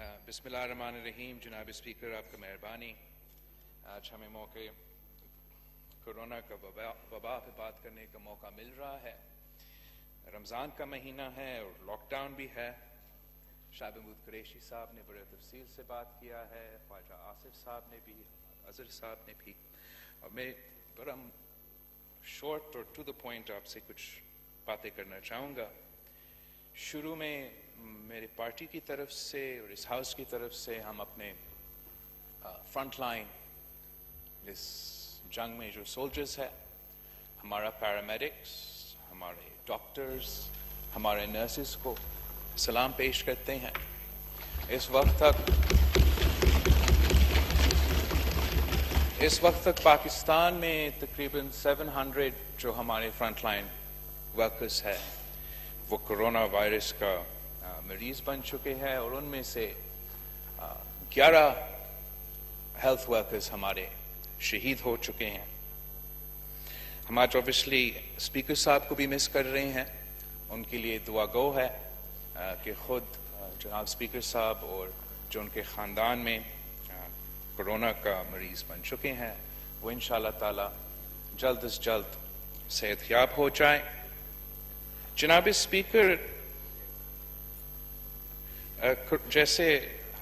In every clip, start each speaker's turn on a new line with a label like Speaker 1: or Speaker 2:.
Speaker 1: بسم اللہ الرحمن الرحیم. جناب اسپیکر، آپ کا مہربانی. آج ہمیں موقع کورونا کا وبا پہ بات کرنے کا موقع مل رہا ہے. رمضان کا مہینہ ہے اور لاک ڈاؤن بھی ہے. شاہ محمود قریشی صاحب نے بڑے تفصیل سے بات کیا ہے، خواجہ آصف صاحب نے بھی، اظہر صاحب نے بھی. اور میں بڑا شارٹ اور ٹو دا پوائنٹ آپ سے کچھ باتیں کرنا چاہوں گا. شروع میں میری پارٹی کی طرف سے اور اس ہاؤس کی طرف سے ہم اپنے فرنٹ لائن اس جنگ میں جو سولجرز ہے، ہمارا پیرامیڈکس، ہمارے ڈاکٹرز، ہمارے نرسز کو سلام پیش کرتے ہیں. اس وقت تک پاکستان میں تقریباً 700 جو ہمارے فرنٹ لائن ورکرز ہیں وہ کرونا وائرس کا مریض بن چکے ہیں، اور ان میں سے 11 ہیلتھ ورکرز ہمارے شہید ہو چکے ہیں. ہم آج اوبیسلی اسپیکر صاحب کو بھی مس کر رہے ہیں. ان کے لیے دعا گو ہے کہ خود جناب اسپیکر صاحب اور جو ان کے خاندان میں کرونا کا مریض بن چکے ہیں وہ انشاءاللہ تعالی جلد از جلد صحت یاب ہو جائیں. جناب اسپیکر، جیسے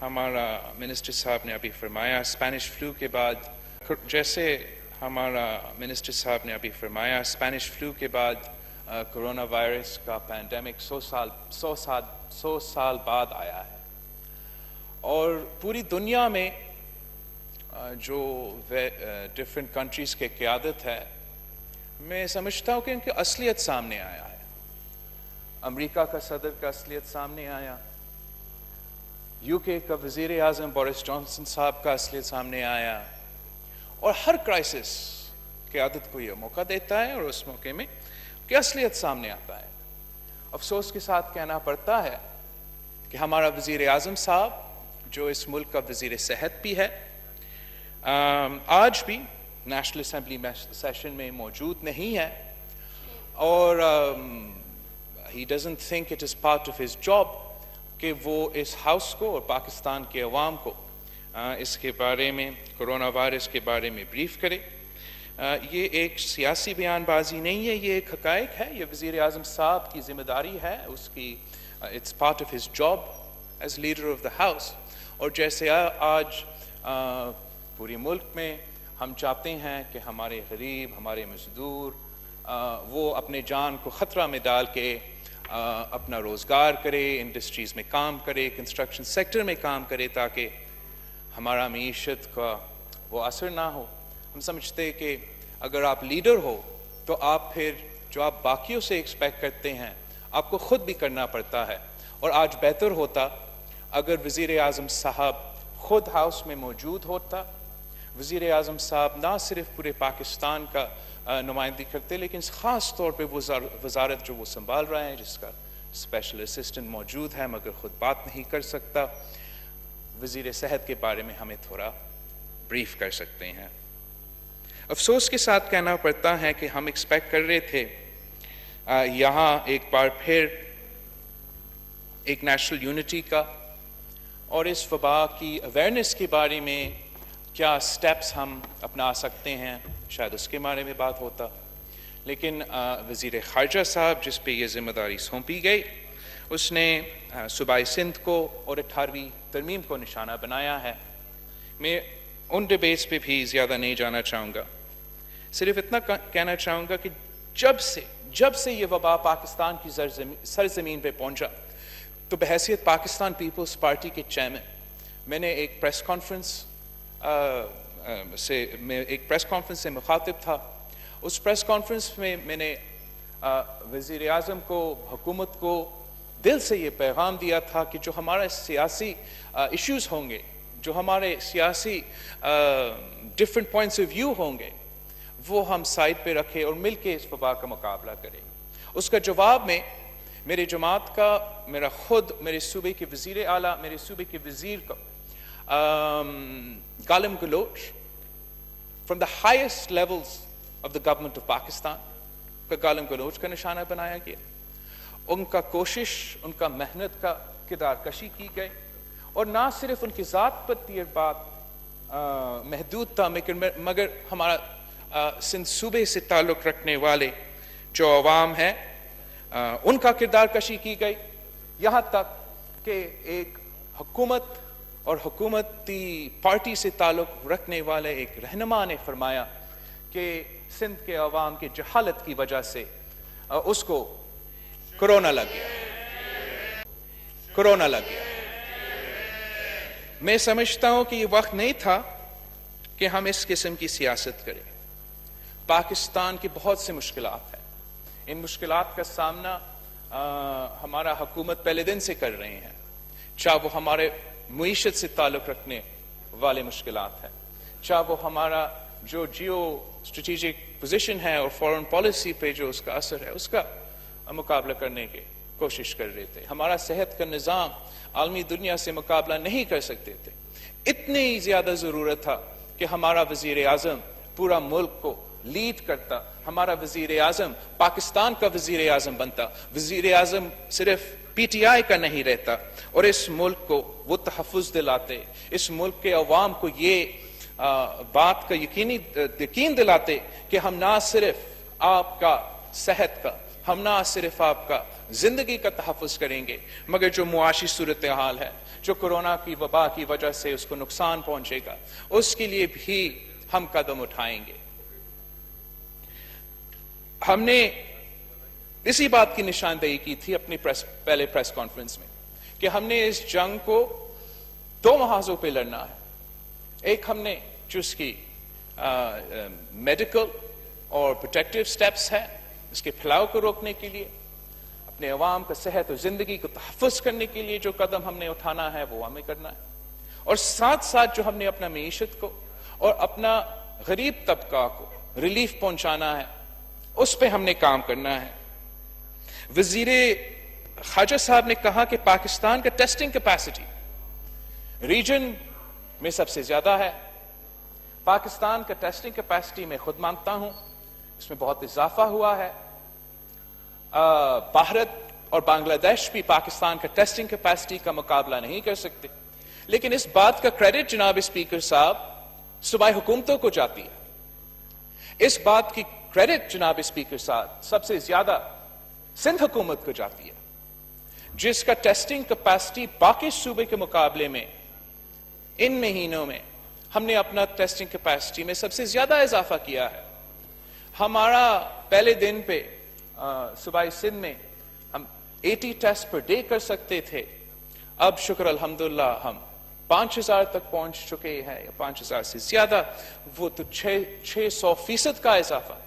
Speaker 1: ہمارا منسٹر صاحب نے ابھی فرمایا، اسپینش فلو کے بعد کرونا وائرس کا پینڈیمک 100 سال بعد آیا ہے. اور پوری دنیا میں جو ڈفرینٹ کنٹریز کے قیادت ہے، میں سمجھتا ہوں کہ ان کی اصلیت سامنے آیا ہے. امریکہ کا صدر کا اصلیت سامنے آیا، یو کے کا وزیر اعظم بورس جانسن صاحب کا اصلیت سامنے آیا. اور ہر کرائسس قیادت کو یہ موقع دیتا ہے اور اس موقع میں کہ اصلیت سامنے آتا ہے. افسوس کے ساتھ کہنا پڑتا ہے کہ ہمارا وزیر اعظم صاحب جو اس ملک کا وزیر صحت بھی ہے، آج بھی نیشنل اسمبلی سیشن میں موجود نہیں ہے. اور he doesn't think it is part of his job کہ وہ اس ہاؤس کو اور پاکستان کے عوام کو اس کے بارے میں، کرونا وائرس کے بارے میں بریف کرے. یہ ایک سیاسی بیان بازی نہیں ہے، یہ ایک حقائق ہے. یہ وزیر اعظم صاحب کی ذمہ داری ہے، اس کی it's part of his job as leader of the house. اور جیسے آج پوری ملک میں ہم چاہتے ہیں کہ ہمارے غریب، ہمارے مزدور وہ اپنے جان کو خطرہ میں ڈال کے اپنا روزگار کرے، انڈسٹریز میں کام کرے، کنسٹرکشن سیکٹر میں کام کرے تاکہ ہمارا معیشت کا وہ اثر نہ ہو. ہم سمجھتے کہ اگر آپ لیڈر ہو تو آپ پھر جو آپ باقیوں سے ایکسپیکٹ کرتے ہیں آپ کو خود بھی کرنا پڑتا ہے. اور آج بہتر ہوتا اگر وزیر اعظم صاحب خود ہاؤس میں موجود ہوتا. وزیر اعظم صاحب نہ صرف پورے پاکستان کا نمائندگی کرتے لیکن خاص طور پہ وزارت جو وہ سنبھال رہے ہیں، جس کا اسپیشل اسسٹنٹ موجود ہے مگر خود بات نہیں کر سکتا، وزیر صحت کے بارے میں ہمیں تھوڑا بریف کر سکتے ہیں. افسوس کے ساتھ کہنا پڑتا ہے کہ ہم ایکسپیکٹ کر رہے تھے یہاں ایک بار پھر ایک نیشنل یونٹی کا اور اس وبا کی اویئرنیس کے بارے میں کیا سٹیپس ہم اپنا سکتے ہیں، شاید اس کے بارے میں بات ہوتا. لیکن وزیر خارجہ صاحب جس پہ یہ ذمہ داری سونپی گئی، اس نے صوبائی سندھ کو اور 18ویں ترمیم کو نشانہ بنایا ہے. میں ان ڈیبیٹس پہ بھی زیادہ نہیں جانا چاہوں گا، صرف اتنا کہنا چاہوں گا کہ جب سے یہ وبا پاکستان کی سرزمین پہ پہنچا تو بحیثیت پاکستان پیپلز پارٹی کے چیئرمین میں نے ایک پریس کانفرنس سے مخاطب تھا. اس پریس کانفرنس میں نے وزیر اعظم کو، حکومت کو دل سے یہ پیغام دیا تھا کہ جو ہمارے سیاسی ایشوز ہوں گے، جو ہمارے سیاسی ڈفرینٹ پوائنٹس آف ویو ہوں گے، وہ ہم سائڈ پہ رکھیں اور مل کے اس وبا کا مقابلہ کریں. اس کا جواب میں میرے جماعت کا، میرے صوبے کے وزیر اعلیٰ، میرے صوبے کے وزیر کا گالم گلوچ from the highest levels of the government of Pakistan کا گالم گلوچ کا نشانہ بنایا گیا. ان کا کوشش، ان کا محنت کا کردار کشی کی گئی اور نہ صرف ان کی ذات پر یہ بات محدود تھا، مگر ہمارا سندھ صوبے سے تعلق رکھنے والے جو عوام ہیں ان کا کردار کشی کی گئی، یہاں تک کہ ایک حکومت اور حکومتی پارٹی سے تعلق رکھنے والے ایک رہنما نے فرمایا کہ سندھ کے عوام کی جہالت کی وجہ سے اس کو کورونا لگ گیا۔ میں سمجھتا ہوں کہ یہ وقت نہیں تھا کہ ہم اس قسم کی سیاست کریں۔ پاکستان کی بہت سی مشکلات ہیں، ان مشکلات کا سامنا ہمارا حکومت پہلے دن سے کر رہے ہیں، چاہے وہ ہمارے معیشت سے تعلق رکھنے والے مشکلات ہیں، چاہے وہ ہمارا جو جیو اسٹریٹجک پوزیشن ہے اور فورن پالیسی پہ جو اس کا اثر ہے اس کا مقابلہ کرنے کی کوشش کر رہے تھے۔ ہمارا صحت کا نظام عالمی دنیا سے مقابلہ نہیں کر سکتے تھے، اتنی زیادہ ضرورت تھا کہ ہمارا وزیر اعظم پورا ملک کو لیڈ کرتا، ہمارا وزیر اعظم پاکستان کا وزیر اعظم بنتا، وزیر اعظم صرف پی ٹی آئی کا نہیں رہتا، اور اس ملک کو وہ تحفظ دلاتے، اس ملک کے عوام کو یہ بات کا یقین دلاتے کہ ہم نہ صرف آپ کا صحت کا، ہم نہ صرف آپ کا زندگی کا تحفظ کریں گے، مگر جو معاشی صورتحال ہے، جو کورونا کی وبا کی وجہ سے اس کو نقصان پہنچے گا، اس کے لیے بھی ہم قدم اٹھائیں گے۔ ہم نے اسی بات کی نشاندہی کی تھی اپنی پہلے پریس کانفرنس میں کہ ہم نے اس جنگ کو دو محاذوں پہ لڑنا ہے۔ ایک ہم نے جو اس کی میڈیکل اور پروٹیکٹیو سٹیپس ہے اس کے پھیلاؤ کو روکنے کے لیے، اپنے عوام کا صحت اور زندگی کو تحفظ کرنے کے لیے جو قدم ہم نے اٹھانا ہے وہ ہمیں کرنا ہے، اور ساتھ ساتھ جو ہم نے اپنا معیشت کو اور اپنا غریب طبقہ کو ریلیف پہنچانا ہے اس پہ ہم نے کام کرنا ہے۔ وزیر خارجہ صاحب نے کہا کہ پاکستان کا ٹیسٹنگ کیپیسٹی ریجن میں سب سے زیادہ ہے۔ پاکستان کا ٹیسٹنگ کیپیسٹی میں خود مانتا ہوں اس میں بہت اضافہ ہوا ہے۔ بھارت اور بنگلہ دیش بھی پاکستان کا ٹیسٹنگ کیپیسٹی کا مقابلہ نہیں کر سکتے، لیکن اس بات کا کریڈٹ جناب اسپیکر صاحب صوبائی حکومتوں کو جاتی ہے، اس بات کی کریڈٹ جناب اسپیکر صاحب سب سے زیادہ سندھ حکومت کو جاتی ہے، جس کا ٹیسٹنگ کیپیسٹی باقی صوبے کے مقابلے میں ان مہینوں میں ہم نے اپنا ٹیسٹنگ کیپیسٹی میں سب سے زیادہ اضافہ کیا ہے۔ ہمارا پہلے دن پہ صوبائی سندھ میں ہم 80 ٹیسٹ پر ڈے کر سکتے تھے، اب شکر الحمدللہ ہم 5000 تک پہنچ چکے ہیں، یا 5000 سے زیادہ، وہ تو 600% کا اضافہ ہے۔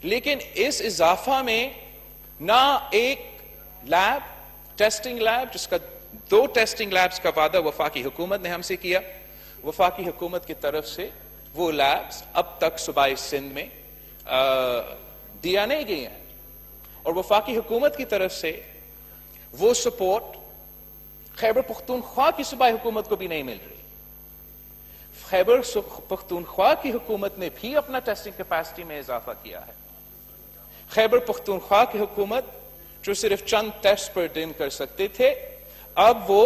Speaker 1: لیکن اس اضافہ میں نہ ایک لیب، ٹیسٹنگ لیب، جس کا 2 ٹیسٹنگ لیبز کا وعدہ وفاقی حکومت نے ہم سے کیا، وفاقی حکومت کی طرف سے وہ لیبز اب تک صوبائی سندھ میں دیا نہیں گئے ہیں، اور وفاقی حکومت کی طرف سے وہ سپورٹ خیبر پختونخوا کی صوبائی حکومت کو بھی نہیں مل رہی۔ خیبر پختونخوا کی حکومت نے بھی اپنا ٹیسٹنگ کیپیسٹی میں اضافہ کیا ہے۔ خیبر پختونخوا کی حکومت جو صرف چند ٹیسٹ پر دن کر سکتے تھے، اب وہ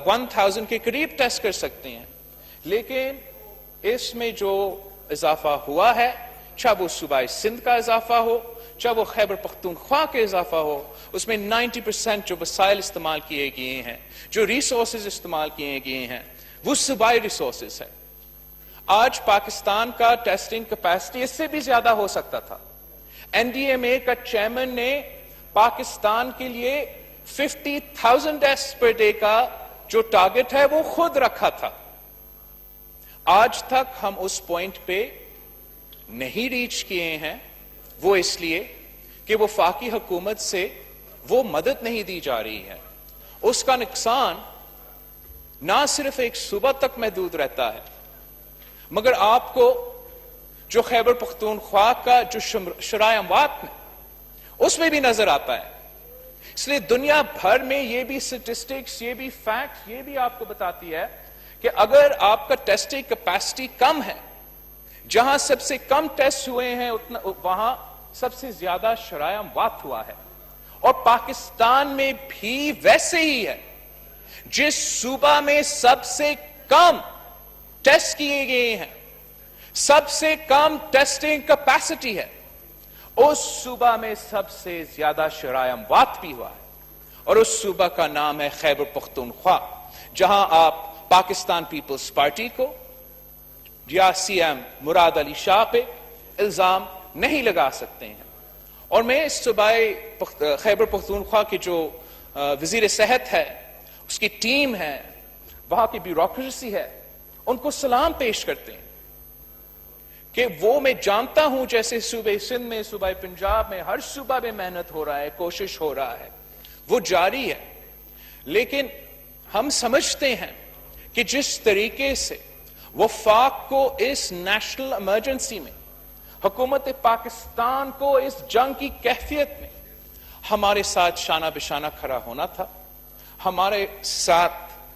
Speaker 1: 1000 کے قریب ٹیسٹ کر سکتے ہیں، لیکن اس میں جو اضافہ ہوا ہے، چاہے وہ صوبائی سندھ کا اضافہ ہو، چاہے وہ خیبر پختونخوا کے اضافہ ہو، اس میں 90% جو وسائل استعمال کیے گئے ہیں، جو ریسورسز استعمال کیے گئے ہیں، وہ صوبائی ریسورسز ہے۔ آج پاکستان کا ٹیسٹنگ کیپیسٹی اس سے بھی زیادہ ہو سکتا تھا۔ این ڈی ایم اے کا چیئرمین نے پاکستان کے لیے 50,000 ٹیسٹ پر ڈے کا جو ٹارگٹ ہے وہ خود رکھا تھا۔ آج تک ہم اس پوائنٹ پہ نہیں ریچ کیے ہیں، وہ اس لیے کہ وفاقی حکومت سے وہ مدد نہیں دی جا رہی ہے۔ اس کا نقصان نہ صرف ایک صوبہ تک محدود رہتا ہے، مگر آپ کو جو خیبر پختونخوا کا جو شرائع اموات میں اس میں بھی نظر آتا ہے۔ اس لیے دنیا بھر میں یہ بھی سٹیٹسٹکس، یہ بھی فیکٹ، یہ بھی آپ کو بتاتی ہے کہ اگر آپ کا ٹیسٹنگ کیپیسٹی کم ہے، جہاں سب سے کم ٹیسٹ ہوئے ہیں وہاں سب سے زیادہ شرائع اموات ہوا ہے، اور پاکستان میں بھی ویسے ہی ہے۔ جس صوبہ میں سب سے کم ٹیسٹ کیے گئے ہیں, سب سے کم ٹیسٹنگ کیپیسٹی ہے, اس صوبہ میں سب سے زیادہ شرائع اموات بھی ہوا ہے, اور اس صوبہ کا نام ہے خیبر پختونخوا, جہاں آپ پاکستان پیپلز پارٹی کو یا سی ایم مراد علی شاہ پہ الزام نہیں لگا سکتے ہیں. اور میں اس صوبہ خیبر پختونخوا کی جو وزیر صحت ہے, اس کی ٹیم ہے, وہاں کی بیوروکریسی ہے, ان کو سلام پیش کرتے ہیں کہ وہ, میں جانتا ہوں جیسے صوبہ سندھ میں, صوبہ پنجاب میں, ہر صوبہ میں محنت ہو رہا ہے, کوشش ہو رہا ہے, وہ جاری ہے, لیکن ہم سمجھتے ہیں کہ جس طریقے سے وفاق کو اس نیشنل ایمرجنسی میں, حکومت پاکستان کو اس جنگ کی کیفیت میں ہمارے ساتھ شانہ بشانہ کھڑا ہونا تھا, ہمارے ساتھ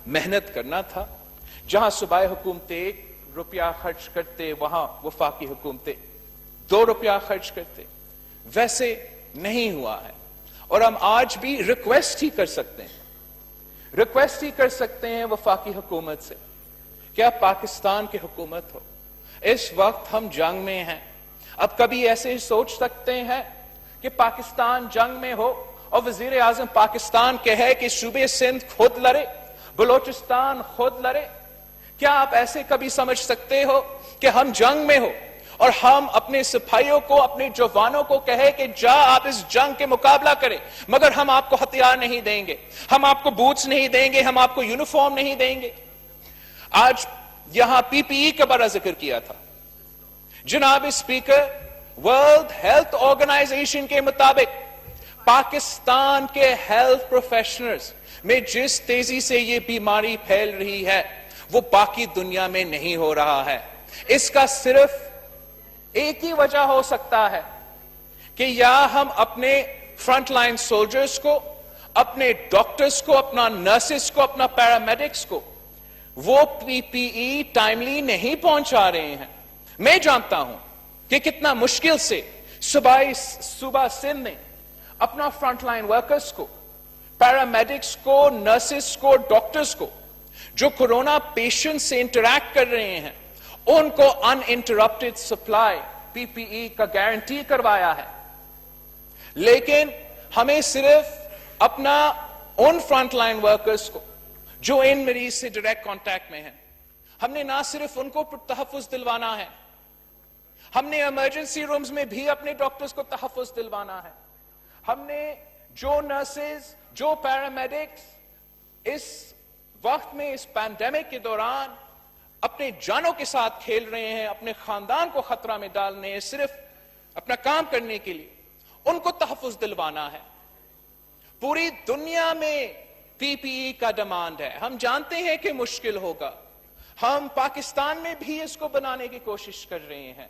Speaker 1: محنت کرنا تھا, جہاں صوبائی حکومتیں روپیہ خرچ کرتے وہاں وفاقی حکومتیں 2 روپیہ خرچ کرتے, ویسے نہیں ہوا ہے. اور ہم آج بھی ریکویسٹ ہی کر سکتے ہیں وفاقی حکومت سے کہ آپ پاکستان کی حکومت ہو, اس وقت ہم جنگ میں ہیں. اب کبھی ایسے ہی سوچ سکتے ہیں کہ پاکستان جنگ میں ہو اور وزیر اعظم پاکستان کہے کہ صوبے سندھ خود لڑے, بلوچستان خود لڑے. کیا آپ ایسے کبھی سمجھ سکتے ہو کہ ہم جنگ میں ہو اور ہم اپنے سپاہیوں کو, اپنے جوانوں کو کہے کہ جا آپ اس جنگ کے مقابلہ کریں, مگر ہم آپ کو ہتھیار نہیں دیں گے, ہم آپ کو بوٹس نہیں دیں گے, ہم آپ کو یونیفارم نہیں دیں گے. آج یہاں پی پی ای کا بڑا ذکر کیا تھا. جناب اسپیکر, ورلڈ ہیلتھ آرگنائزیشن کے مطابق پاکستان کے ہیلتھ پروفیشنلز میں جس تیزی سے یہ بیماری پھیل رہی ہے وہ باقی دنیا میں نہیں ہو رہا ہے. اس کا صرف ایک ہی وجہ ہو سکتا ہے کہ یا ہم اپنے فرنٹ لائن سولجرز کو, اپنے ڈاکٹرز کو, اپنا نرسز کو, اپنا پیرامیڈکس کو وہ پی پی ای ٹائملی نہیں پہنچا رہے ہیں. میں جانتا ہوں کہ کتنا مشکل سے صوبہ سندھ نے اپنا فرنٹ لائن ورکرز کو, پیرامیڈکس کو, نرسز کو, ڈاکٹرز کو جو کورونا پیشنٹ سے انٹریکٹ کر رہے ہیں ان کو ان انٹرپٹڈ سپلائی پی پی ای کا گارنٹی کروایا ہے. لیکن ہمیں صرف اپنا ان فرنٹ لائن ورکرز کو جو ان مریض سے ڈائریکٹ کانٹیکٹ میں ہیں, ہم نے نہ صرف ان کو تحفظ دلوانا ہے, ہم نے ایمرجنسی رومز میں بھی اپنے ڈاکٹرز کو تحفظ دلوانا ہے. ہم نے جو نرسز, جو پیرامیڈکس اس وقت میں, اس پینڈیمک کے دوران اپنے جانوں کے ساتھ کھیل رہے ہیں, اپنے خاندان کو خطرہ میں ڈالنے ہیں صرف اپنا کام کرنے کے لیے, ان کو تحفظ دلوانا ہے. پوری دنیا میں پی پی ای کا ڈیمانڈ ہے. ہم جانتے ہیں کہ مشکل ہوگا, ہم پاکستان میں بھی اس کو بنانے کی کوشش کر رہے ہیں,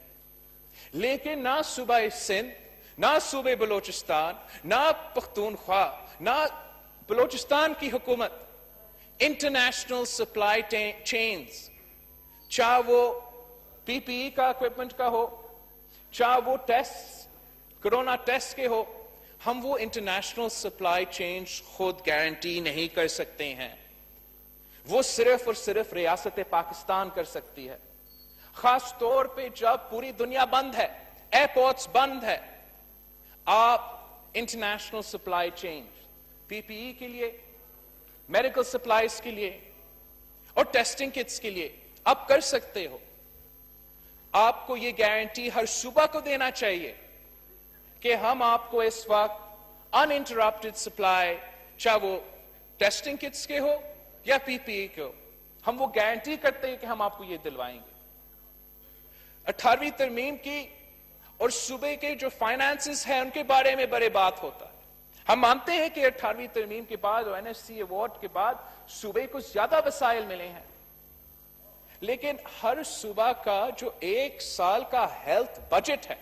Speaker 1: لیکن نہ صوبہ سندھ, نہ صوبہ بلوچستان, نہ پختونخوا, نہ بلوچستان کی حکومت انٹرنیشنل سپلائی چینز, چاہے وہ پی پی ای کا اکوپمنٹ کا ہو, چاہے وہ ٹیسٹ, کرونا ٹیسٹ کے ہو, ہم وہ انٹرنیشنل سپلائی چینز خود گارنٹی نہیں کر سکتے ہیں. وہ صرف اور صرف ریاست پاکستان کر سکتی ہے, خاص طور پہ جب پوری دنیا بند ہے, ایئرپورٹس بند ہے. آپ انٹرنیشنل سپلائی چینز پی پی ای کے لیے, میڈیکل سپلائز کے لیے اور ٹیسٹنگ کٹس کے لیے آپ کر سکتے ہو. آپ کو یہ گارنٹی ہر صوبہ کو دینا چاہیے کہ ہم آپ کو اس وقت ان انٹرپٹڈ سپلائی, چاہے وہ ٹیسٹنگ کٹس کے ہو یا پی پی ای کے ہو, ہم وہ گارنٹی کرتے ہیں کہ ہم آپ کو یہ دلوائیں گے. 18ویں ترمیم کی اور صوبے کے جو فائنانسز ہیں ان کے بارے میں بڑے بات ہوتا ہے. ہم مانتے ہیں کہ 18ویں ترمیم کے بعد اور این ایس سی ایوارڈ کے بعد صوبے کو زیادہ وسائل ملے ہیں, لیکن ہر صوبہ کا جو 1 سال کا ہیلتھ بجٹ ہے,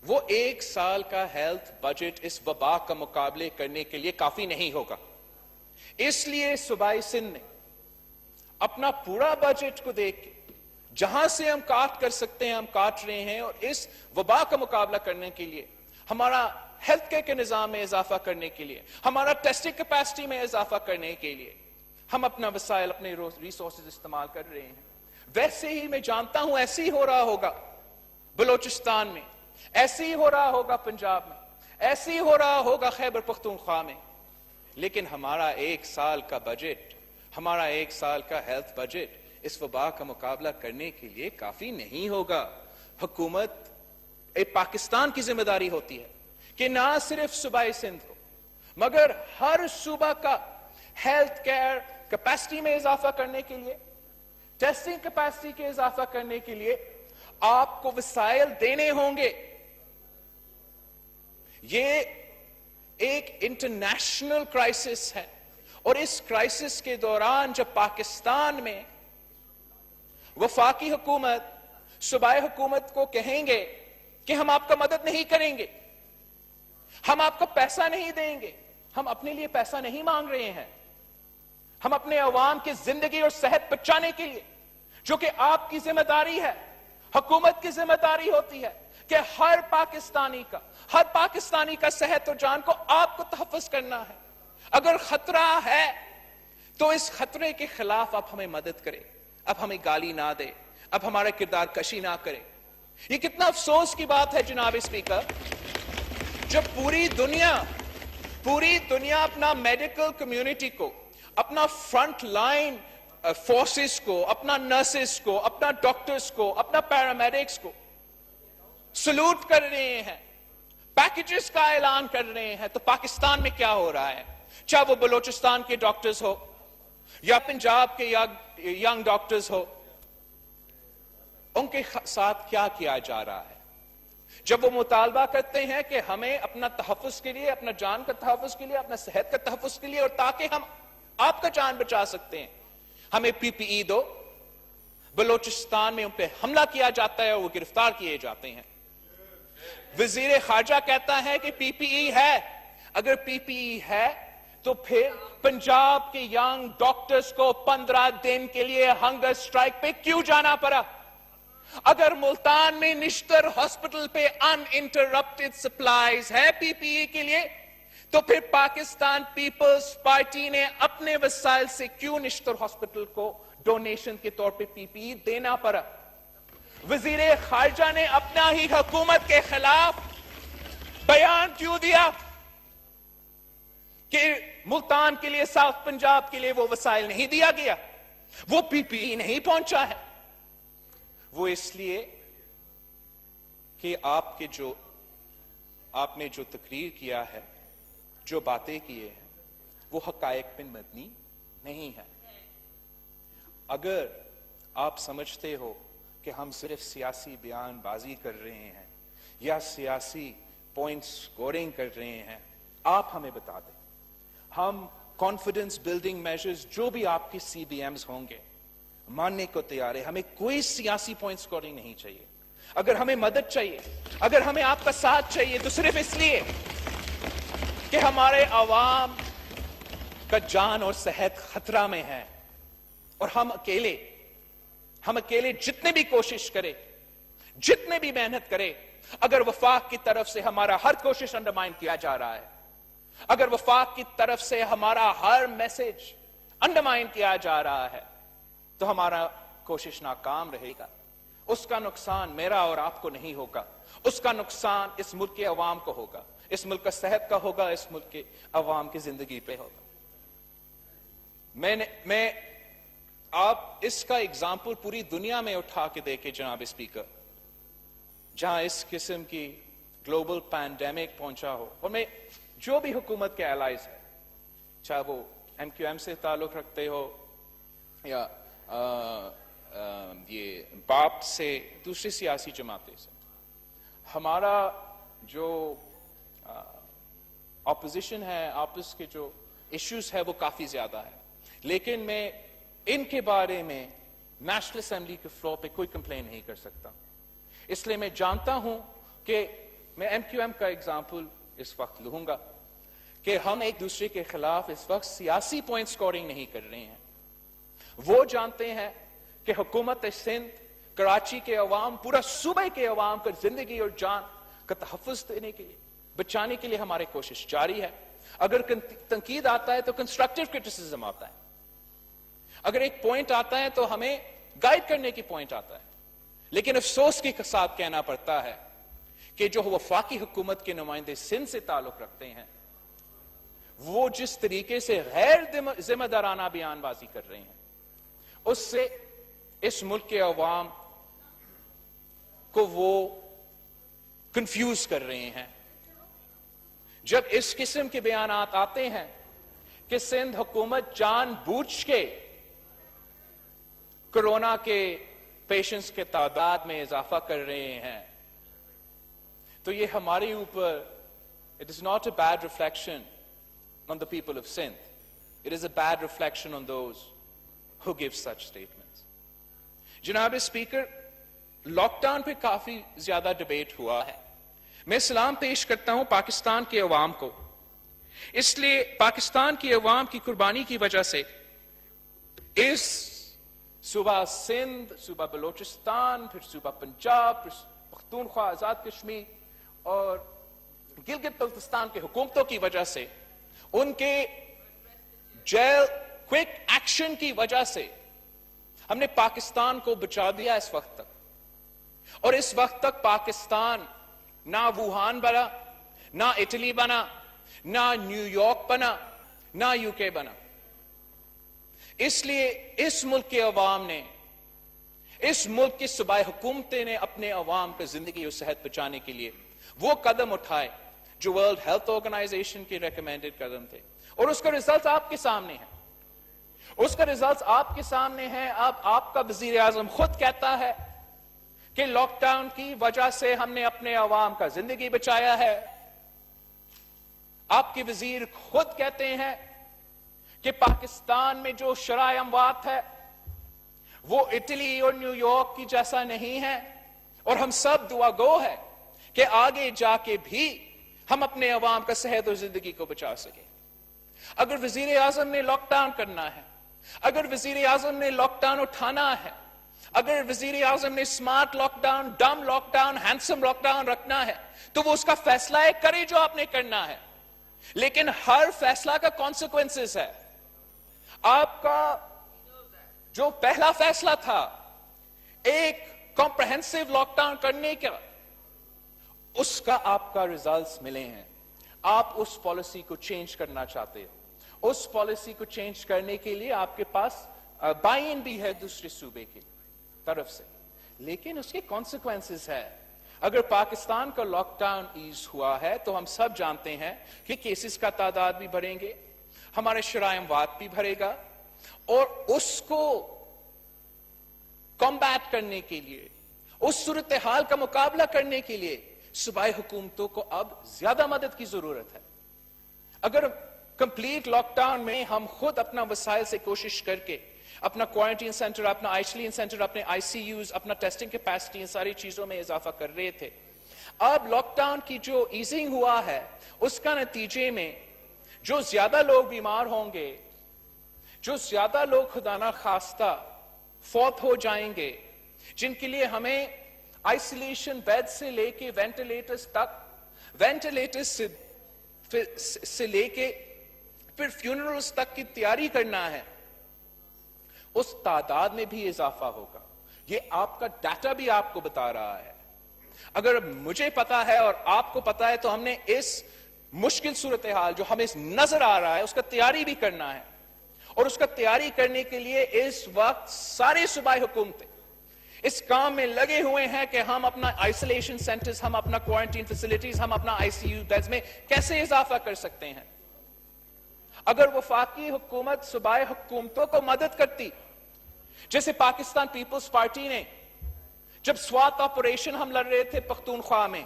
Speaker 1: وہ 1 سال کا ہیلتھ بجٹ اس وبا کا مقابلے کرنے کے لیے کافی نہیں ہوگا. اس لیے صوبائی سندھ نے اپنا پورا بجٹ کو دیکھ کے جہاں سے ہم کاٹ کر سکتے ہیں ہم کاٹ رہے ہیں, اور اس وبا کا مقابلہ کرنے کے لیے ہمارا ہیلتھ کیئر کے نظام میں اضافہ کرنے کے لیے, ہمارا ٹیسٹنگ کیپیسٹی میں اضافہ کرنے کے لیے ہم اپنا وسائل, اپنے ریسورسز استعمال کر رہے ہیں. ویسے ہی میں جانتا ہوں ایسے ہی ہو رہا ہوگا بلوچستان میں, ایسے ہی ہو رہا ہوگا پنجاب میں, ایسے ہی ہو رہا ہوگا خیبر پختونخوا میں. لیکن ہمارا 1 سال کا بجٹ, ہمارا 1 سال کا ہیلتھ بجٹ اس وبا کا مقابلہ کرنے کے لیے کافی نہیں ہوگا. حکومت پاکستان کی ذمہ داری ہوتی ہے کہ نہ صرف صوبہ سندھ کو مگر ہر صوبہ کا ہیلتھ کیئر کیپیسٹی میں اضافہ کرنے کے لیے, ٹیسٹنگ کیپیسٹی کے اضافہ کرنے کے لیے آپ کو وسائل دینے ہوں گے. یہ ایک انٹرنیشنل کرائسس ہے, اور اس کرائسس کے دوران جب پاکستان میں وفاقی حکومت صوبائی حکومت کو کہیں گے کہ ہم آپ کا مدد نہیں کریں گے, ہم آپ کو پیسہ نہیں دیں گے, ہم اپنے لیے پیسہ نہیں مانگ رہے ہیں, ہم اپنے عوام کی زندگی اور صحت بچانے کے لیے, جو کہ آپ کی ذمہ داری ہے, حکومت کی ذمہ داری ہوتی ہے کہ ہر پاکستانی کا صحت اور جان کو آپ کو تحفظ کرنا ہے. اگر خطرہ ہے تو اس خطرے کے خلاف آپ ہمیں مدد کریں, اب ہمیں گالی نہ دے, اب ہمارا کردار کشی نہ کرے. یہ کتنا افسوس کی بات ہے جناب اسپیکر, جب پوری دنیا اپنا میڈیکل کمیونٹی کو, اپنا فرنٹ لائن فورسز کو, اپنا نرسز کو, اپنا ڈاکٹرز کو, اپنا پیرامیڈکس کو سلوٹ کر رہے ہیں, پیکیجز کا اعلان کر رہے ہیں, تو پاکستان میں کیا ہو رہا ہے؟ چاہے وہ بلوچستان کے ڈاکٹرز ہو یا پنجاب کے ینگ ڈاکٹرز ہو, ان کے ساتھ کیا کیا جا رہا ہے؟ جب وہ مطالبہ کرتے ہیں کہ ہمیں اپنا تحفظ کے لیے, اپنا جان کا تحفظ کے لیے, اپنا صحت کا تحفظ کے لیے, اور تاکہ ہم آپ کا جان بچا سکتے ہیں, ہمیں پی پی ای دو. بلوچستان میں ان پہ حملہ کیا جاتا ہے اور وہ گرفتار کیے جاتے ہیں. وزیر خارجہ کہتا ہے کہ پی پی ای ہے. اگر پی پی ای ہے تو پھر پنجاب کے ینگ ڈاکٹرز کو 15 دن کے لیے ہنگر سٹرائک پہ کیوں جانا پڑا؟ اگر ملتان میں نشتر ہاسپٹل پہ ان انٹرپٹڈ سپلائیز ہے پی پی ای کے لیے, تو پھر پاکستان پیپلز پارٹی نے اپنے وسائل سے کیوں نشتر ہاسپٹل کو ڈونیشن کے طور پہ پی پی ای دینا پڑا؟ وزیر خارجہ نے اپنا ہی حکومت کے خلاف بیان کیوں دیا کہ ملتان کے لیے, ساؤتھ پنجاب کے لیے وہ وسائل نہیں دیا گیا, وہ پی پی ای نہیں پہنچا ہے؟ وہ اس لیے کہ آپ نے جو تقریر کیا ہے, جو باتیں کیے ہیں, وہ حقائق پہ مبنی نہیں ہے. اگر آپ سمجھتے ہو کہ ہم صرف سیاسی بیان بازی کر رہے ہیں یا سیاسی پوائنٹ سکورنگ کر رہے ہیں, آپ ہمیں بتا دیں. ہم کانفیڈنس بلڈنگ میجرز جو بھی آپ کے سی بی ایمز ہوں گے ماننے کو تیار ہے. ہمیں کوئی سیاسی پوائنٹ سکورنگ نہیں چاہیے. اگر ہمیں مدد چاہیے, اگر ہمیں آپ کا ساتھ چاہیے, تو صرف اس لیے کہ ہمارے عوام کا جان اور صحت خطرہ میں ہے, اور ہم اکیلے جتنے بھی کوشش کرے, جتنے بھی محنت کرے, اگر وفاق کی طرف سے ہمارا ہر کوشش انڈرمائن کیا جا رہا ہے, اگر وفاق کی طرف سے ہمارا ہر میسج انڈرمائن کیا جا رہا ہے, تو ہمارا کوشش ناکام رہے گا. اس کا نقصان میرا اور آپ کو نہیں ہوگا, اس کا نقصان اس ملک کے عوام کو ہوگا, اس ملک کا صحت کا ہوگا, اس ملک کے عوام کی زندگی پہ ہوگا. میں آپ اس کا اگزامپل پوری دنیا میں اٹھا کے دیکھیں جناب اسپیکر, جہاں اس قسم کی گلوبل پینڈیمک پہنچا ہو, اور میں جو بھی حکومت کے الائز ہے, چاہے وہ ایم کیو ایم سے تعلق رکھتے ہو یا یہ باپ سے, دوسری سیاسی جماعتیں سے, ہمارا جو اپوزیشن ہے, آپس کے جو ایشوز ہے وہ کافی زیادہ ہے. لیکن میں ان کے بارے میں نیشنل اسمبلی کے فلور پہ کوئی کمپلین نہیں کر سکتا. اس لیے میں جانتا ہوں کہ میں ایم کیو ایم کا اگزامپل اس وقت لوں گا کہ ہم ایک دوسرے کے خلاف اس وقت سیاسی پوائنٹ سکورنگ نہیں کر رہے ہیں. وہ جانتے ہیں کہ حکومت سندھ, کراچی کے عوام, پورا صوبے کے عوام کا زندگی اور جان کا تحفظ دینے کے لیے بچانے کے لیے ہماری کوشش جاری ہے. اگر تنقید آتا ہے تو کنسٹرکٹیو کرٹیسزم آتا ہے. اگر ایک پوائنٹ آتا ہے تو ہمیں گائیڈ کرنے کی پوائنٹ آتا ہے. لیکن افسوس کے ساتھ کہنا پڑتا ہے کہ جو وفاقی حکومت کے نمائندے سندھ سے تعلق رکھتے ہیں وہ جس طریقے سے غیر ذمہ دارانہ بیان بازی کر رہے ہیں اس سے اس ملک کے عوام کو وہ کنفیوز کر رہے ہیں. جب اس قسم کے بیانات آتے ہیں کہ سندھ حکومت جان بوجھ کے کورونا کے پیشنٹس کے تعداد میں اضافہ کر رہے ہیں تو یہ ہمارے اوپر it is not a bad reflection on the people of Sindh. It is a bad reflection on those who give such statements. جناب اسپیکر, لاک ڈاؤن پہ کافی زیادہ ڈبیٹ ہوا ہے. میں سلام پیش کرتا ہوں پاکستان کے عوام کو, اس لیے پاکستان کی عوام کی قربانی کی وجہ سے اس صوبہ سندھ, صوبہ بلوچستان, پھر صوبہ پنجاب, پھر پختونخوا آزاد کشمیر اور گلگت بلتستان کے حکومتوں کی وجہ سے, ان کے جیل کوئک ایکشن کی وجہ سے ہم نے پاکستان کو بچا دیا اس وقت تک. اور اس وقت تک پاکستان نہ ووہان بنا, نہ اٹلی بنا, نہ نیو یارک بنا, نہ یو کے بنا. اس لیے اس ملک کے عوام نے, اس ملک کی صوبائی حکومتیں نے اپنے عوام کو زندگی اور صحت بچانے کے لیے وہ قدم اٹھائے جو ورلڈ ہیلتھ آرگنائزیشن کے ریکمینڈڈ قدم تھے, اور اس کا ریزلٹ آپ کے سامنے ہے. اس کا ریزلٹ آپ کے سامنے ہے. اب آپ کا وزیر اعظم خود کہتا ہے کہ لاک ڈاؤن کی وجہ سے ہم نے اپنے عوام کا زندگی بچایا ہے. آپ کے وزیر خود کہتے ہیں کہ پاکستان میں جو شرح اموات ہے وہ اٹلی اور نیو یارک کی جیسا نہیں ہے, اور ہم سب دعا گو ہے کہ آگے جا کے بھی ہم اپنے عوام کا صحت اور زندگی کو بچا سکیں. اگر وزیر اعظم نے لاک ڈاؤن کرنا ہے, اگر وزیر اعظم نے لاک ڈاؤن اٹھانا ہے, اگر وزیر اعظم نے smart lockdown, dumb lockdown, handsome lockdown رکھنا ہے تو وہ اس کا فیصلہ ہے, کرے جو آپ نے کرنا ہے. لیکن ہر فیصلہ کا کانسیکوینسز ہے. آپ کا جو پہلا فیصلہ تھا ایک کمپریہنسو لاک ڈاؤن کرنے کا, اس کا آپ کا ریزلٹس ملے ہیں. آپ اس پالیسی کو چینج کرنا چاہتے ہو. اس پالیسی کو چینج کرنے کے لیے آپ کے پاس بائی ان بھی ہے دوسرے صوبے کی طرف سے, لیکن اس کے کانسیکوینسز ہے. اگر پاکستان کا لاک ڈاؤن ایز ہوا ہے تو ہم سب جانتے ہیں کہ کیسز کا تعداد بھی بڑھیں گے, ہمارے شرح اموات بھی بڑھے گا, اور اس کو کمبیٹ کرنے کے لیے, اس صورتحال کا مقابلہ کرنے کے لیے صوبائی حکومتوں کو اب زیادہ مدد کی ضرورت ہے. اگر کمپلیٹ لاک ڈاؤن میں ہم خود اپنا وسائل سے کوشش کر کے اپنا کوارنٹین سینٹر, اپنا آئسولیشن سینٹر, اپنے آئی سی یوز, اپنا ٹیسٹنگ کیپیسٹی, ان ساری چیزوں میں اضافہ کر رہے تھے, اب لاک ڈاؤن کی جو ایزنگ ہوا ہے اس کا نتیجے میں جو زیادہ لوگ بیمار ہوں گے, جو زیادہ لوگ خدا نہ خواستہ فوت ہو جائیں گے, جن کے لیے ہمیں آئسولیشن بیڈ سے لے کے وینٹیلیٹرز تک, وینٹیلیٹرز سے لے کے پھر فیونرلز تک کی تیاری کرنا ہے, اس تعداد میں بھی اضافہ ہوگا. یہ آپ کا ڈیٹا بھی آپ کو بتا رہا ہے. اگر مجھے پتا ہے اور آپ کو پتا ہے تو ہم نے اس مشکل صورتحال جو ہمیں نظر آ رہا ہے اس کا تیاری بھی کرنا ہے, اور اس کا تیاری کرنے کے لیے اس وقت سارے صوبائی حکومتیں اس کام میں لگے ہوئے ہیں کہ ہم اپنا آئسولیشن سینٹرز, ہم اپنا کوارنٹین فیسلٹیز, ہم اپنا آئی سی یو بیڈز میں کیسے اضافہ کر سکتے ہیں. اگر وفاقی حکومت صوبائی حکومتوں کو مدد کرتی, جیسے پاکستان پیپلز پارٹی نے جب سوات آپریشن ہم لڑ رہے تھے پختونخوا میں,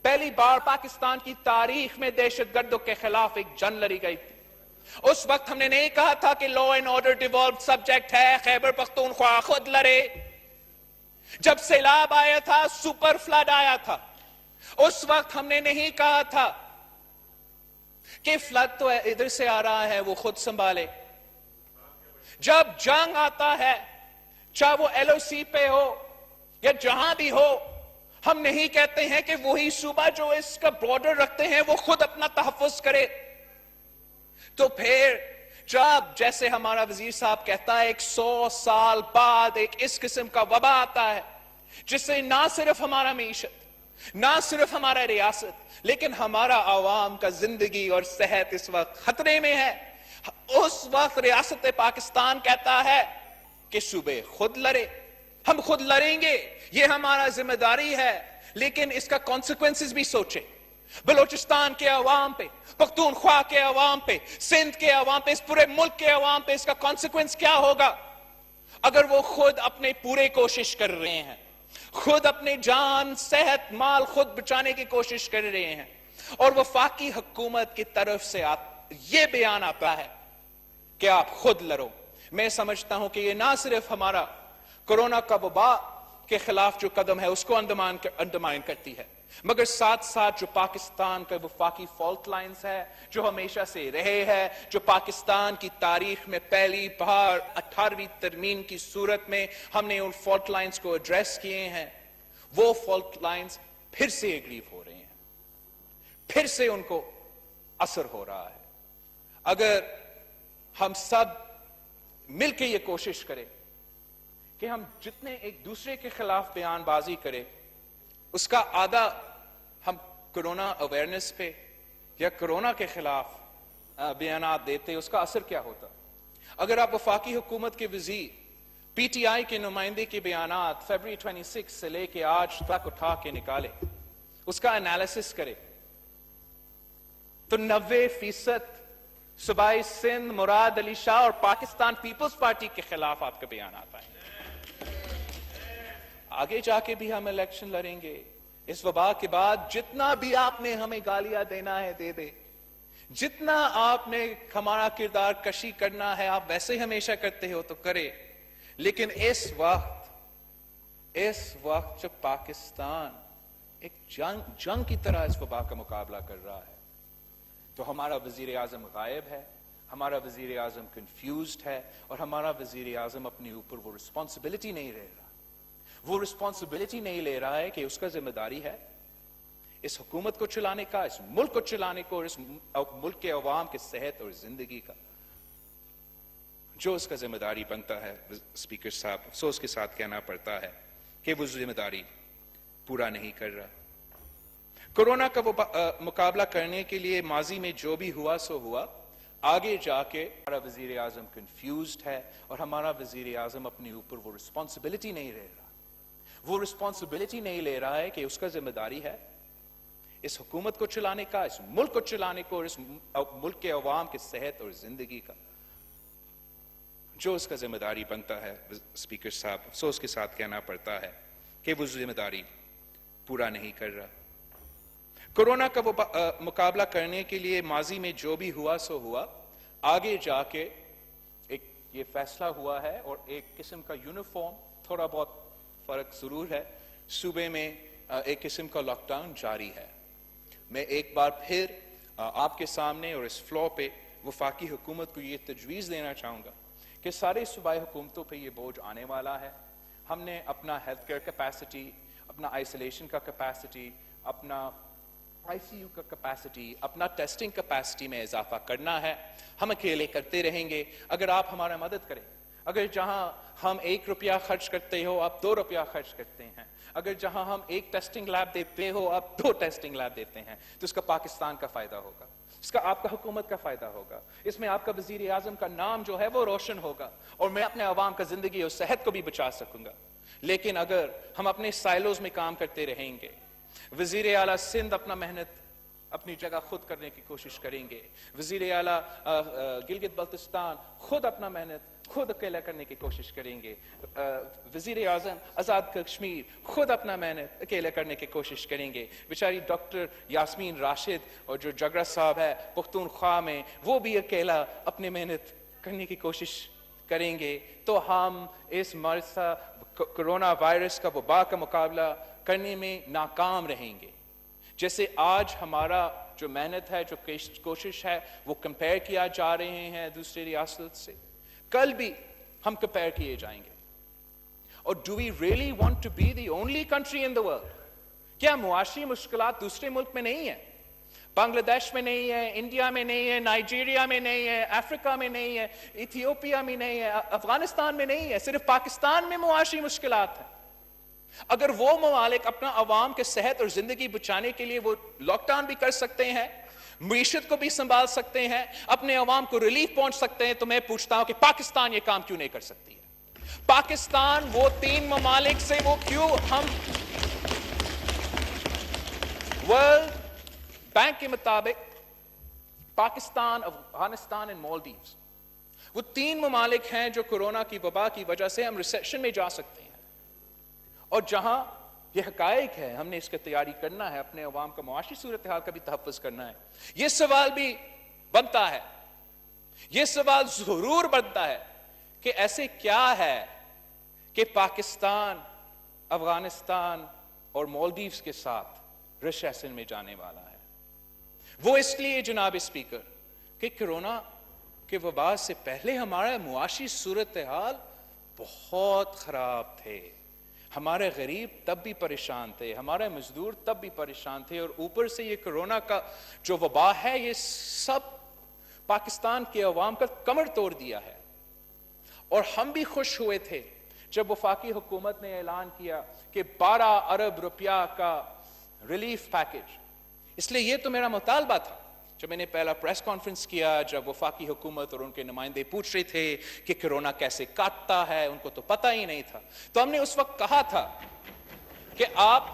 Speaker 1: پہلی بار پاکستان کی تاریخ میں دہشت گردوں کے خلاف ایک جنگ لڑی گئی تھی. اس وقت ہم نے نہیں کہا تھا کہ law and order developed subject ہے, خیبر پختونخوا خود لڑے. جب سیلاب آیا تھا, سپر فلڈ آیا تھا, اس وقت ہم نے نہیں کہا تھا کہ فلڈ تو ادھر سے آ رہا ہے وہ خود سنبھالے. جب جنگ آتا ہے, چاہے وہ ایل او سی پہ ہو یا جہاں بھی ہو, ہم نہیں کہتے ہیں کہ وہی صوبہ جو اس کا بارڈر رکھتے ہیں وہ خود اپنا تحفظ کرے. تو پھر جب جیسے ہمارا وزیر صاحب کہتا ہے 100 سال بعد ایک اس قسم کا وبا آتا ہے جس سے نہ صرف ہمارا معیشت، نہ صرف ہمارا ریاست، لیکن ہمارا عوام کا زندگی اور صحت اس وقت خطرے میں ہے، اس وقت ریاست پاکستان کہتا ہے کہ صوبے خود لڑے، ہم خود لڑیں گے، یہ ہمارا ذمہ داری ہے. لیکن اس کا کانسیکوینسز بھی سوچیں. بلوچستان کے عوام پہ، پختونخوا کے عوام پہ، سندھ کے عوام پہ، اس پورے ملک کے عوام پہ اس کا کانسیکوینس کیا ہوگا اگر وہ خود اپنے پورے کوشش کر رہے ہیں، خود اپنے جان، صحت، مال خود بچانے کی کوشش کر رہے ہیں، اور وفاقی حکومت کی طرف سے یہ بیان آتا ہے کہ آپ خود لڑو. میں سمجھتا ہوں کہ یہ نہ صرف ہمارا کورونا کا وبا کے خلاف جو قدم ہے اس کو انڈرمائن کرتی ہے، مگر ساتھ ساتھ جو پاکستان کا وفاقی فالٹ لائنز ہے جو ہمیشہ سے رہے ہے، جو پاکستان کی تاریخ میں پہلی بار 18ویں ترمیم کی صورت میں ہم نے ان فالٹ لائنز کو ایڈریس کیے ہیں، وہ فالٹ لائنز پھر سے ایگریو ہو رہے ہیں، پھر سے ان کو اثر ہو رہا ہے. اگر ہم سب مل کے یہ کوشش کریں کہ ہم جتنے ایک دوسرے کے خلاف بیان بازی کریں اس کا آدھا ہم کرونا اویئرنس پہ یا کرونا کے خلاف بیانات دیتے، اس کا اثر کیا ہوتا؟ اگر آپ وفاقی حکومت کے وزیر، پی ٹی آئی کے نمائندے کے بیانات فیبروری 26 سے لے کے آج تک اٹھا کے نکالے، اس کا انالیسس کرے، تو 90% صوبائی سندھ، مراد علی شاہ اور پاکستان پیپلز پارٹی کے خلاف آپ کا بیانات آئیں. آگے جا کے بھی ہم الیکشن لڑیں گے. اس وبا کے بعد جتنا بھی آپ نے ہمیں گالیاں دینا ہے دے دے، جتنا آپ نے ہمارا کردار کشی کرنا ہے آپ ویسے ہمیشہ کرتے ہو تو کرے، لیکن اس وقت جب پاکستان ایک جنگ کی طرح اس وبا کا مقابلہ کر رہا ہے تو ہمارا وزیر اعظم غائب ہے، ہمارا وزیر اعظم کنفیوزڈ ہے، اور ہمارا وزیر اعظم اپنے اوپر وہ رسپانسبلٹی نہیں لے رہا، وہ رسپانسبلٹی نہیں لے رہا ہے کہ اس کا ذمہ داری ہے اس حکومت کو چلانے کا، اس ملک کو چلانے کو، اور اس ملک کے عوام کی صحت اور زندگی کا جو اس کا ذمہ داری بنتا ہے. اسپیکر صاحب افسوس کے ساتھ کہنا پڑتا ہے کہ وہ ذمہ داری پورا نہیں کر رہا. کورونا کا مقابلہ کرنے کے لیے ماضی میں جو بھی ہوا سو ہوا، آگے جا کے ہمارا وزیر اعظم کنفیوزڈ ہے اور ہمارا وزیر اعظم اپنے اوپر وہ رسپانسبلٹی نہیں لے رہا، وہ رسپانسبلٹی نہیں لے رہا ہے کہ اس کا ذمہ داری ہے اس حکومت کو چلانے کا، اس ملک کو چلانے کو، اور اس ملک کے عوام کی صحت اور زندگی کا جو اس کا ذمہ داری بنتا ہے. اسپیکر صاحب افسوس کے ساتھ کہنا پڑتا ہے کہ وہ ذمہ داری پورا نہیں کر رہا. کورونا کا مقابلہ کرنے کے لیے ماضی میں جو بھی ہوا سو ہوا، آگے جا کے ایک یہ فیصلہ ہوا ہے، اور ایک قسم کا یونیفارم، تھوڑا بہت فرق ضرور ہے، صوبے میں ایک قسم کا لاک ڈاؤن جاری ہے. میں ایک بار پھر آپ کے سامنے اور اس فلور پہ وفاقی حکومت کو یہ تجویز دینا چاہوں گا کہ سارے صوبائی حکومتوں پہ یہ بوجھ آنے والا ہے. ہم نے اپنا ہیلتھ کیئر کیپیسٹی، اپنا آئسولیشن کا کیپیسٹی، اپنا آئی سی یو کا کیپیسٹی، اپنا ٹیسٹنگ کیپیسٹی میں اضافہ کرنا ہے. ہم اکیلے کرتے رہیں گے. اگر آپ ہمارا مدد کریں، اگر جہاں ہم 1 روپیہ خرچ کرتے ہو آپ 2 روپیہ خرچ کرتے ہیں، اگر جہاں ہم 1 ٹیسٹنگ لیب دیتے ہو آپ 2 ٹیسٹنگ لیب دیتے ہیں، تو اس کا پاکستان کا فائدہ ہوگا، اس کا آپ کا حکومت کا فائدہ ہوگا، اس میں آپ کا وزیر اعظم کا نام جو ہے وہ روشن ہوگا، اور میں اپنے عوام کا زندگی اور صحت کو بھی بچا سکوں گا. لیکن اگر ہم اپنے سائلوز میں کام کرتے رہیں گے، وزیر اعلیٰ سندھ اپنا محنت اپنی جگہ خود کرنے کی کوشش کریں گے، وزیر اعلیٰ گلگت بلتستان خود اپنا محنت خود اکیلا کرنے کی کوشش کریں گے، وزیر اعظم آزاد کشمیر خود اپنا محنت اکیلا کرنے کی کوشش کریں گے، بیچاری ڈاکٹر یاسمین راشد اور جو جگرا صاحب ہے پختونخوا میں وہ بھی اکیلا اپنے محنت کرنے کی کوشش کریں گے، تو ہم اس مرض کرونا وائرس کا وبا کا مقابلہ کرنے میں ناکام رہیں گے. جیسے آج ہمارا جو محنت ہے، جو کوشش ہے، وہ کمپیئر کیا جا رہے ہیں دوسری ریاست سے، کل بھی ہم کمپیئر کیے جائیں گے. اور do we really want to be the only country in the world کیا معاشی مشکلات دوسرے ملک میں نہیں ہیں؟ بنگلہ دیش میں نہیں ہے، انڈیا میں نہیں ہے، نائجیریا میں نہیں ہے، افریقہ میں نہیں ہے، ایتھیوپیا میں نہیں ہے، افغانستان میں نہیں ہے، صرف پاکستان میں معاشی مشکلات ہیں۔ اگر وہ ممالک اپنا عوام کے صحت اور زندگی بچانے کے لیے وہ لاک ڈاؤن بھی کر سکتے ہیں، معیشت کو بھی سنبھال سکتے ہیں، اپنے عوام کو ریلیف پہنچ سکتے ہیں، تو میں پوچھتا ہوں کہ پاکستان یہ کام کیوں نہیں کر سکتی ہے؟ پاکستان وہ 3 ممالک سے وہ کیوں ہم ورلڈ بینک کے مطابق پاکستان، افغانستان اور مالدیوز وہ 3 ممالک ہیں جو کورونا کی وبا کی وجہ سے ہم ریسیشن میں جا سکتے ہیں، اور جہاں یہ حقائق ہے ہم نے اس کی تیاری کرنا ہے، اپنے عوام کا معاشی صورتحال کا بھی تحفظ کرنا ہے۔ یہ سوال بھی بنتا ہے، یہ سوال ضرور بنتا ہے کہ ایسے کیا ہے کہ پاکستان، افغانستان اور مالدیوز کے ساتھ ریسیشن میں جانے والا ہے؟ وہ اس لیے جناب اسپیکر کہ کورونا کے وبا سے پہلے ہمارا معاشی صورتحال بہت خراب تھے، ہمارے غریب تب بھی پریشان تھے، ہمارے مزدور تب بھی پریشان تھے، اور اوپر سے یہ کورونا کا جو وبا ہے یہ سب پاکستان کے عوام کا کمر توڑ دیا ہے۔ اور ہم بھی خوش ہوئے تھے جب وفاقی حکومت نے اعلان کیا کہ 12 ارب روپیہ کا ریلیف پیکج، اس لیے یہ تو میرا مطالبہ تھا جب میں نے پہلا پریس کانفرنس کیا، جب وفاقی حکومت اور ان کے نمائندے پوچھ رہے تھے کہ کورونا کیسے کاٹتا ہے، ان کو تو پتہ ہی نہیں تھا، تو ہم نے اس وقت کہا تھا کہ آپ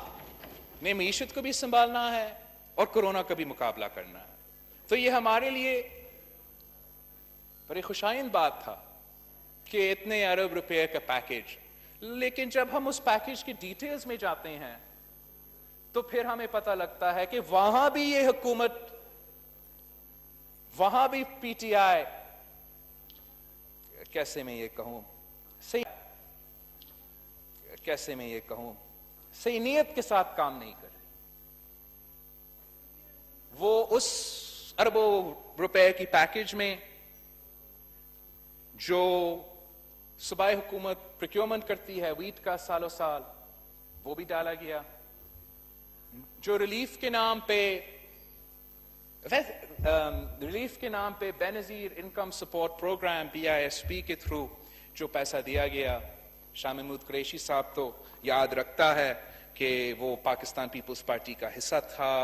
Speaker 1: نے معیشت کو بھی سنبھالنا ہے اور کورونا کا بھی مقابلہ کرنا ہے۔ تو یہ ہمارے لیے بڑی خوشائند بات تھا کہ اتنے ارب روپے کا پیکج، لیکن جب ہم اس پیکج کی ڈیٹیلز میں جاتے ہیں تو پھر ہمیں پتہ لگتا ہے کہ وہاں بھی یہ حکومت، وہاں بھی پی ٹی آئی، کیسے میں یہ کہوں، صحیح نیت کے ساتھ کام نہیں کرے۔ وہ اس اربوں روپے کی پیکج میں جو صوبائی حکومت پروکیورمنٹ کرتی ہے ویٹ کا سالوں سال، وہ بھی ڈالا گیا۔ جو ریلیف کے نام پہ بے نظیر انکم سپورٹ پروگرام BISP کے تھرو جو پیسہ دیا گیا، شاہ محمود قریشی صاحب تو یاد رکھتا ہے کہ وہ پاکستان پیپلز پارٹی کا حصہ تھا،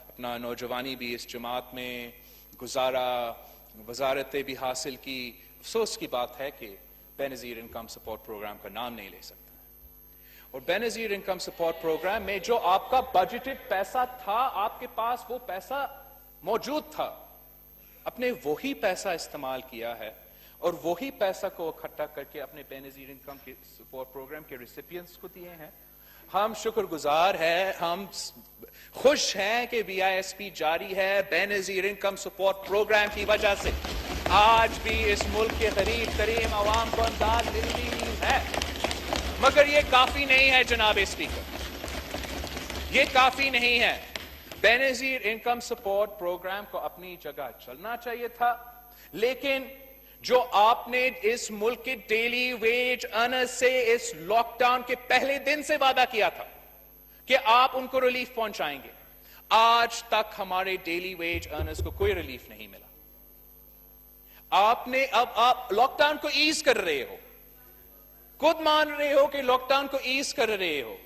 Speaker 1: اپنا نوجوانی بھی اس جماعت میں گزارا، وزارتیں بھی حاصل کی۔ افسوس کی بات ہے کہ بے نظیر انکم سپورٹ پروگرام کا نام نہیں لے سکتا، اور بے نظیر انکم سپورٹ پروگرام میں جو آپ کا بجٹڈ پیسہ تھا، آپ کے پاس وہ پیسہ موجود تھا، اپنے وہی پیسہ استعمال کیا ہے اور وہی پیسہ کو اکٹھا کر کے اپنے بے نظیر انکم کے سپورٹ پروگرام کے ریسیپینٹس کو دیے ہیں۔ ہم شکر گزار ہیں، ہم خوش ہیں کہ BISP جاری ہے۔ بے نظیر انکم سپورٹ پروگرام کی وجہ سے آج بھی اس ملک کے غریب ترین عوام کو امداد مل رہی ہے، مگر یہ کافی نہیں ہے جناب اسپیکر، یہ کافی نہیں ہے۔ بے نظیر انکم سپورٹ پروگرام کو اپنی جگہ چلنا چاہیے تھا، لیکن جو آپ نے اس ملک کے ڈیلی ویج ارنرز سے اس لاک ڈاؤن کے پہلے دن سے وعدہ کیا تھا کہ آپ ان کو ریلیف پہنچائیں گے، آج تک ہمارے ڈیلی ویج ارنرز کو کوئی ریلیف نہیں ملا۔ آپ لاک ڈاؤن کو ایز کر رہے ہو، خود مان رہے ہو کہ لاک ڈاؤن کو ایز کر رہے ہو،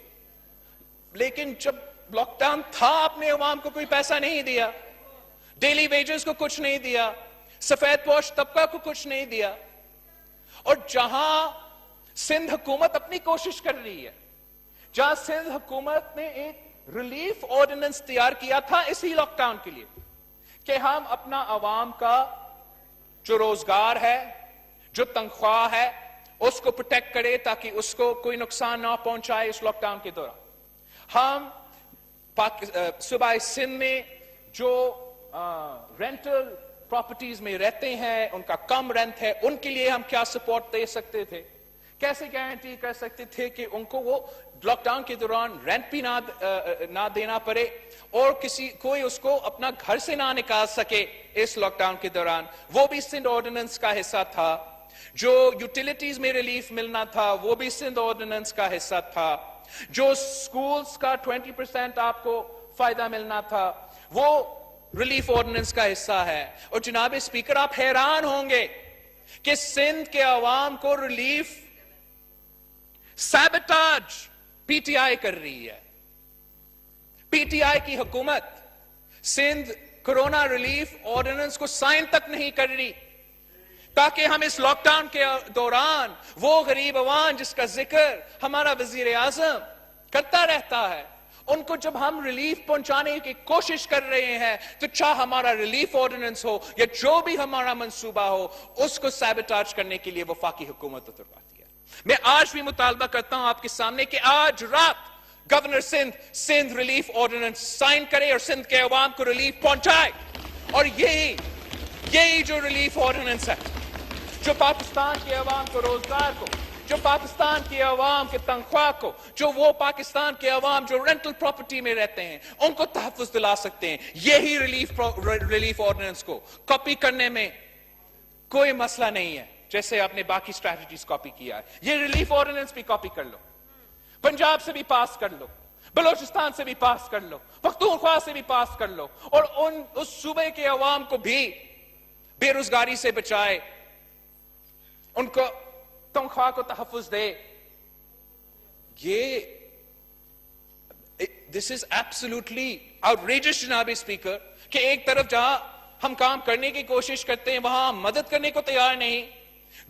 Speaker 1: لیکن جب لاک ڈاؤن تھا آپ نے عوام کو کوئی پیسہ نہیں دیا، ڈیلی ویجز کو کچھ نہیں دیا، سفید پوش طبقہ کو کچھ نہیں دیا۔ اور جہاں سندھ حکومت اپنی کوشش کر رہی ہے، جہاں سندھ حکومت نے ایک ریلیف آرڈیننس تیار کیا تھا اسی لاک ڈاؤن کے لیے کہ ہم اپنا عوام کا جو روزگار ہے، جو تنخواہ ہے، اس کو پروٹیکٹ کرے تاکہ اس کو کوئی نقصان نہ پہنچائے اس لاک ڈاؤن کے دوران۔ ہم صوبائی سندھ میں جو رینٹل پراپرٹیز میں رہتے ہیں، ان کا کم رینٹ ہے، ان کے لیے ہم کیا سپورٹ دے سکتے تھے، کیسے گارنٹی کر سکتے تھے کہ ان کو وہ لاک ڈاؤن کے دوران رینٹ بھی نہ دینا پڑے اور کوئی اس کو اپنا گھر سے نہ نکال سکے اس لاک ڈاؤن کے دوران۔ وہ بھی سندھ آرڈیننس کا حصہ تھا۔ جو یوٹیلیٹیز میں ریلیف ملنا تھا وہ بھی سندھ آرڈیننس کا حصہ تھا۔ جو سکولز کا 20% آپ کو فائدہ ملنا تھا وہ ریلیف آرڈیننس کا حصہ ہے. اور جناب اسپیکر آپ حیران ہوں گے کہ سندھ کے عوام کو ریلیف سیبٹاج پی ٹی آئی کر رہی ہے. پی ٹی آئی کی حکومت سندھ کورونا ریلیف آرڈیننس کو سائن تک نہیں کر رہی تاکہ ہم اس لاک ڈاؤن کے دوران وہ غریب عوام جس کا ذکر ہمارا وزیر اعظم کرتا رہتا ہے ان کو جب ہم ریلیف پہنچانے کی کوشش کر رہے ہیں تو چاہے ہمارا ریلیف آرڈیننس ہو یا جو بھی ہمارا منصوبہ ہو اس کو سیبوٹاج کرنے کے لیے وفاقی حکومت اترواتی ہے. میں آج بھی مطالبہ کرتا ہوں آپ کے سامنے کہ آج رات governor Sindh relief ordinance sign کرے اور سندھ کے عوام کو ریلیف پہنچائے. اور یہی جو ریلیف آرڈیننس ہے جو پاکستان کے عوام کو روزگار کو, جو پاکستان کے عوام کے تنخواہ کو, جو وہ پاکستان کے عوام جو رینٹل پراپرٹی میں رہتے ہیں ان کو تحفظ دلا سکتے ہیں, یہی ریلیف آرڈیننس کو کاپی کرنے میں کوئی مسئلہ نہیں ہے جیسے آپ نے باقی اسٹریٹجیز کاپی کیا ہے. یہ ریلیف آرڈیننس بھی کاپی کر لو, پنجاب سے بھی پاس کر لو, بلوچستان سے بھی پاس کر لو, پختونخوا سے بھی پاس کر لو اور اس صوبے کے عوام کو بھی بے روزگاری سے بچائے, ان کو تنخواہ کو تحفظ دے. یہ دس از ایبسولوٹلی outrageous جناب اسپیکر کہ ایک طرف جہاں ہم کام کرنے کی کوشش کرتے ہیں وہاں ہم مدد کرنے کو تیار نہیں,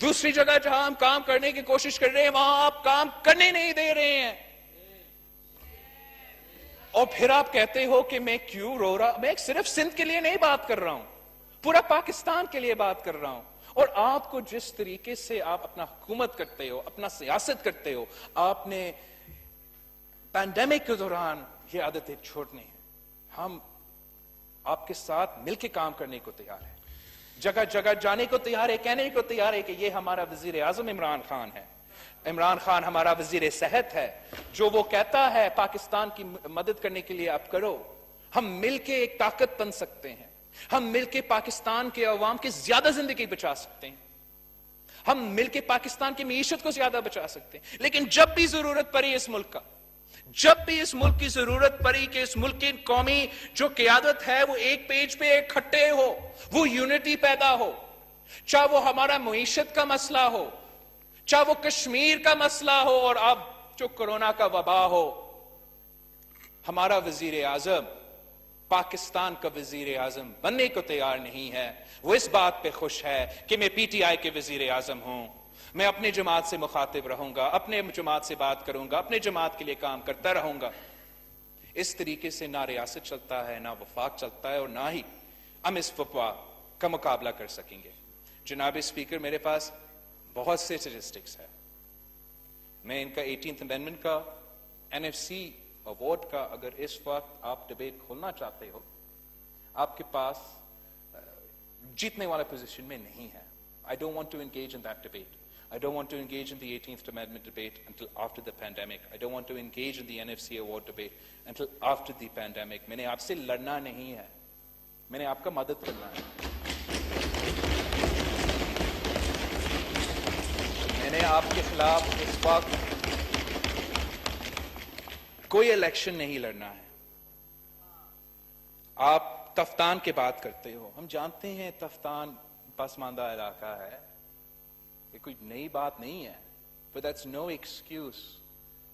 Speaker 1: دوسری جگہ جہاں ہم کام کرنے کی کوشش کر رہے ہیں وہاں آپ کام کرنے نہیں دے رہے ہیں. اور پھر آپ کہتے ہو کہ میں کیوں رو رہا, میں صرف سندھ کے لیے نہیں بات کر رہا ہوں, پورا پاکستان کے لیے بات کر رہا ہوں. اور آپ کو جس طریقے سے آپ اپنا حکومت کرتے ہو, اپنا سیاست کرتے ہو, آپ نے پینڈیمک کے دوران یہ عادتیں چھوڑنی ہیں. ہم آپ کے ساتھ مل کے کام کرنے کو تیار ہیں, جگہ جگہ جانے کو تیار ہے, کہنے کو تیار ہے کہ یہ ہمارا وزیر اعظم عمران خان ہے, عمران خان ہمارا وزیر صحت ہے, جو وہ کہتا ہے پاکستان کی مدد کرنے کے لیے آپ کرو. ہم مل کے ایک طاقت بن سکتے ہیں, ہم مل کے پاکستان کے عوام کی زیادہ زندگی بچا سکتے ہیں, ہم مل کے پاکستان کی معیشت کو زیادہ بچا سکتے ہیں. لیکن جب بھی ضرورت پڑی اس ملک کا, جب بھی اس ملک کی ضرورت پڑی کہ اس ملک کی قومی جو قیادت ہے وہ ایک پیج پہ اکٹھے ہو, وہ یونٹی پیدا ہو, چاہے وہ ہمارا معیشت کا مسئلہ ہو, چاہے وہ کشمیر کا مسئلہ ہو, اور اب جو کورونا کا وبا ہو, ہمارا وزیر اعظم پاکستان کا وزیر اعظم بننے کو تیار نہیں ہے. وہ اس بات پہ خوش ہے کہ میں پی ٹی آئی کے وزیر اعظم ہوں, میں اپنے جماعت سے مخاطب رہوں گا, اپنے جماعت سے بات کروں گا, اپنے جماعت کے لیے کام کرتا رہوں گا. اس طریقے سے نہ ریاست چلتا ہے, نہ وفاق چلتا ہے, اور نہ ہی ہم اس وبا کا مقابلہ کر سکیں گے. جناب اسپیکر میرے پاس بہت سے سٹیٹسٹکس ہے, میں ان کا 18th امینڈمنٹ کا NFC اوارڈ کا اگر اس وقت آپ ڈبیٹ کھولنا چاہتے ہو, آپ کے پاس جیتنے والا پوزیشن میں نہیں ہے. I don't want to engage in that debate. I don't want to engage in the 18th Amendment debate until after the pandemic. I don't want to engage in the NFC award debate until after the pandemic. میں نے آپ سے لڑنا نہیں ہے, میں نے آپ کا مدد کرنا ہے. میں نے آپ کے خلاف اس وقت کوئی الیکشن نہیں لڑنا ہے. آپ تفتان کی بات کرتے ہو, ہم جانتے ہیں تفتان پسماندہ علاقہ ہے, یہ کوئی نئی بات نہیں ہے. But that's no excuse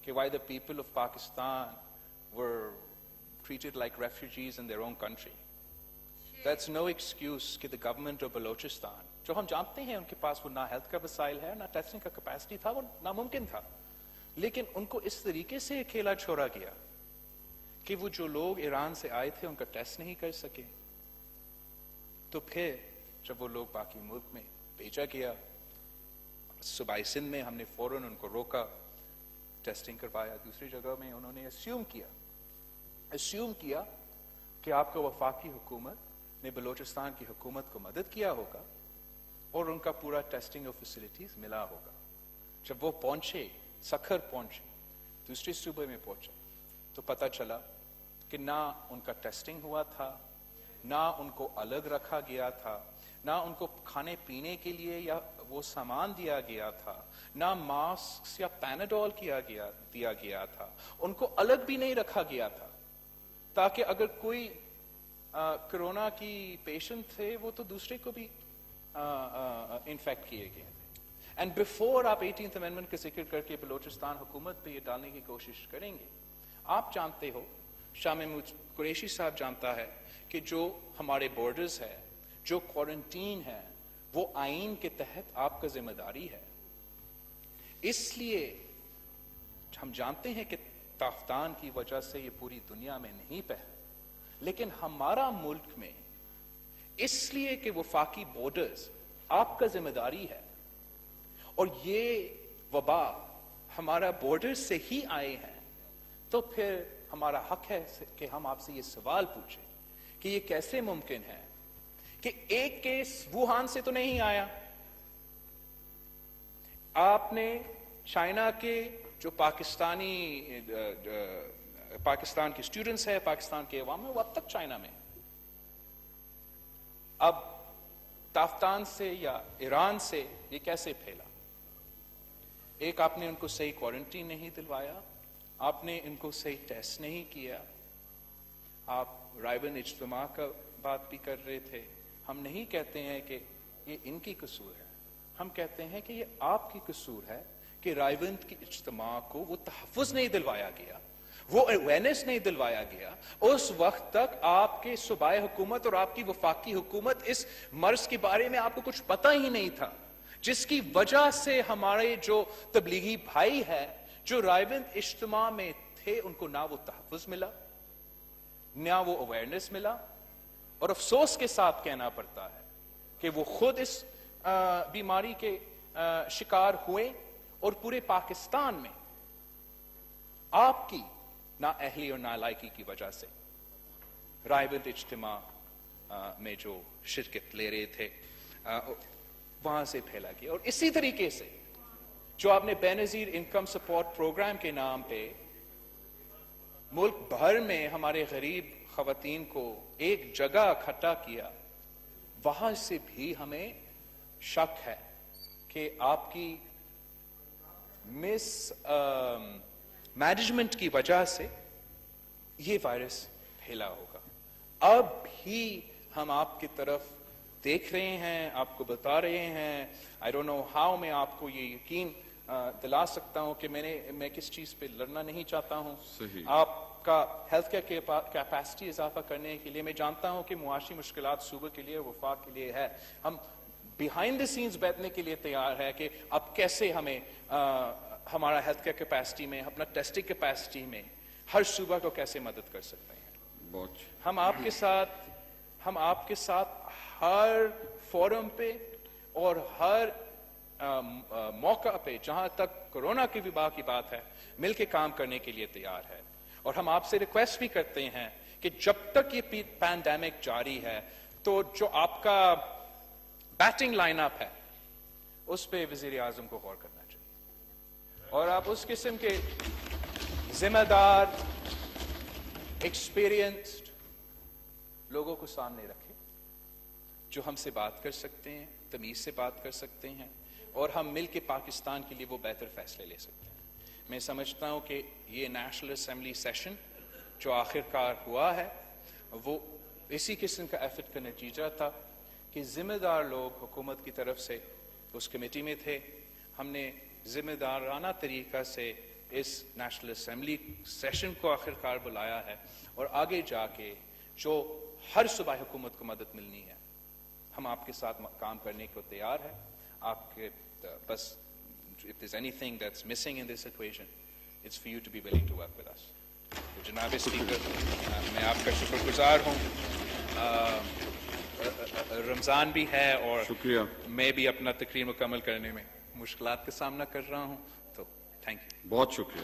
Speaker 1: کہ why the people of Pakistan were treated like refugees in their own country. That's no excuse کہ the government of Balochistan, جو ہم جانتے ہیں ان کے پاس وہ نہ ہیلتھ کا وسائل ہے, نہ ٹیسٹنگ کا کیپیسٹی تھا, وہ ناممکن تھا, لیکن ان کو اس طریقے سے اکیلا چھوڑا گیا کہ وہ جو لوگ ایران سے آئے تھے ان کا ٹیسٹ نہیں کر سکے. تو پھر جب وہ لوگ باقی ملک میں بھیجا گیا, صوبائی سندھ میں ہم نے فوراً ان کو روکا, ٹیسٹنگ کروایا. دوسری جگہ میں انہوں نے اسیوم کیا کہ آپ کا وفاقی حکومت نے بلوچستان کی حکومت کو مدد کیا ہوگا اور ان کا پورا ٹیسٹنگ اور فیسلٹیز ملا ہوگا. جب وہ پہنچے, سکھر پہنچے, دوسرے صوبے میں پہنچے, تو پتہ چلا کہ نہ ان کا ٹیسٹنگ ہوا تھا, نہ ان کو الگ رکھا گیا تھا, نہ ان کو کھانے پینے کے لیے یا وہ سامان دیا گیا تھا، نہ ماسک یا پیناڈول دیا گیا تھا، ان کو الگ بھی نہیں رکھا گیا تھا تاکہ اگر کوئی کرونا کی پیشنٹ تھے وہ تو دوسرے کو بھی انفیکٹ کیے گئے تھے. اینڈ بفور آپ 18th امینڈمنٹ کا ذکر کر کے بلوچستان حکومت پہ یہ ڈالنے کی کوشش کریں گے، آپ جانتے ہو، شاہ محمود قریشی صاحب جانتا ہے کہ جو ہمارے بارڈرز ہے، جو کوارنٹین ہے، وہ آئین کے تحت آپ کا ذمہ داری ہے. اس لیے ہم جانتے ہیں کہ تافتان کی وجہ سے یہ پوری دنیا میں نہیں پھیلا، لیکن ہمارا ملک میں اس لیے کہ وفاقی بارڈرز آپ کا ذمہ داری ہے اور یہ وبا ہمارا بارڈر سے ہی آئے ہیں، تو پھر ہمارا حق ہے کہ ہم آپ سے یہ سوال پوچھیں کہ یہ کیسے ممکن ہے کہ ایک کیس ووہان سے تو نہیں آیا. آپ نے چائنا کے جو پاکستان کے اسٹوڈنٹس ہیں، پاکستان کے عوام میں، وہ اب تک چائنا میں. اب تافتان سے یا ایران سے یہ کیسے پھیلا؟ ایک، آپ نے ان کو صحیح کوارنٹین نہیں دلوایا، آپ نے ان کو صحیح ٹیسٹ نہیں کیا. آپ رائے بند اجتماع کا بات بھی کر رہے تھے. ہم نہیں کہتے ہیں کہ یہ ان کی قصور ہے، ہم کہتے ہیں کہ یہ آپ کی قصور ہے کہ رائے بند کی اجتماع کو وہ تحفظ نہیں دلوایا گیا، وہ اویئرنیس نہیں دلوایا گیا. اس وقت تک آپ کے صوبائی حکومت اور آپ کی وفاقی حکومت اس مرض کے بارے میں آپ کو کچھ پتہ ہی نہیں تھا، جس کی وجہ سے ہمارے جو تبلیغی بھائی ہے جو رائے بند اجتماع میں تھے، ان کو نہ وہ تحفظ ملا، نہ وہ اویئرنیس ملا. اور افسوس کے ساتھ کہنا پڑتا ہے کہ وہ خود اس بیماری کے شکار ہوئے اور پورے پاکستان میں آپ کی نااہلی اور نالائکی کی وجہ سے رائے بند اجتماع میں جو شرکت لے رہے تھے وہاں سے پھیلا گیا. اور اسی طریقے سے جو آپ نے بے نظیر انکم سپورٹ پروگرام کے نام پہ ملک بھر میں ہمارے غریب خواتین کو ایک جگہ اکٹھا کیا، وہاں سے بھی ہمیں شک ہے کہ آپ کی مس مینجمنٹ کی وجہ سے یہ وائرس پھیلا ہوگا. اب بھی ہم آپ کی طرف دیکھ رہے ہیں، آپ کو بتا رہے ہیں. I don't know how میں آپ کو یہ یقین دلا سکتا ہوں کہ میں کس چیز پہ لڑنا نہیں چاہتا ہوں. آپ کا ہیلتھ کیئر کیپیسٹی اضافہ کرنے کے لیے میں جانتا ہوں کہ معاشی مشکلات صوبہ کے لیے، وفاق کے لیے ہے. ہم بیہائنڈ دی سینز بیٹھنے کے لیے تیار ہے کہ اب کیسے ہمیں ہمارا ہیلتھ کیئر کیپیسٹی میں، اپنا ٹیسٹنگ کیپیسٹی میں ہر صوبہ کو کیسے مدد کر سکتے ہیں. ہم آپ کے ساتھ ہر فورم پہ اور ہر موقع پہ جہاں تک کرونا کی وبا کی بات ہے مل کے کام کرنے کے لیے تیار ہے. اور ہم آپ سے ریکویسٹ بھی کرتے ہیں کہ جب تک یہ پینڈیمک جاری ہے تو جو آپ کا بیٹنگ لائن اپ ہے اس پہ وزیر اعظم کو غور کرنا چاہیے اور آپ اس قسم کے ذمہ دار ایکسپیرینسڈ لوگوں کو سامنے رکھیں جو ہم سے بات کر سکتے ہیں، تمیز سے بات کر سکتے ہیں اور ہم مل کے پاکستان کے لیے وہ بہتر فیصلے لے سکتے ہیں. میں سمجھتا ہوں کہ یہ نیشنل اسمبلی سیشن جو آخر کار ہوا ہے وہ اسی قسم کا ایفرٹ کا نتیجہ تھا کہ ذمہ دار لوگ حکومت کی طرف سے اس کمیٹی میں تھے. ہم نے ذمہ دارانہ طریقہ سے اس نیشنل اسمبلی سیشن کو آخر کار بلایا ہے اور آگے جا کے جو ہر صوبائی حکومت کو مدد ملنی ہے ہم آپ کے ساتھ کام کرنے کو تیار ہیں. آپ کے بس if there's anything that's missing in this equation, it's for you to be willing to work with us. تو جناب اسپیکر میں آپ کا شکر گزار ہوں. رمضان بھی ہے اور
Speaker 2: شکریہ.
Speaker 1: میں بھی اپنا تقریر مکمل کرنے میں مشکلات کا سامنا کر رہا ہوں، تو تھینک یو.
Speaker 2: بہت شکریہ.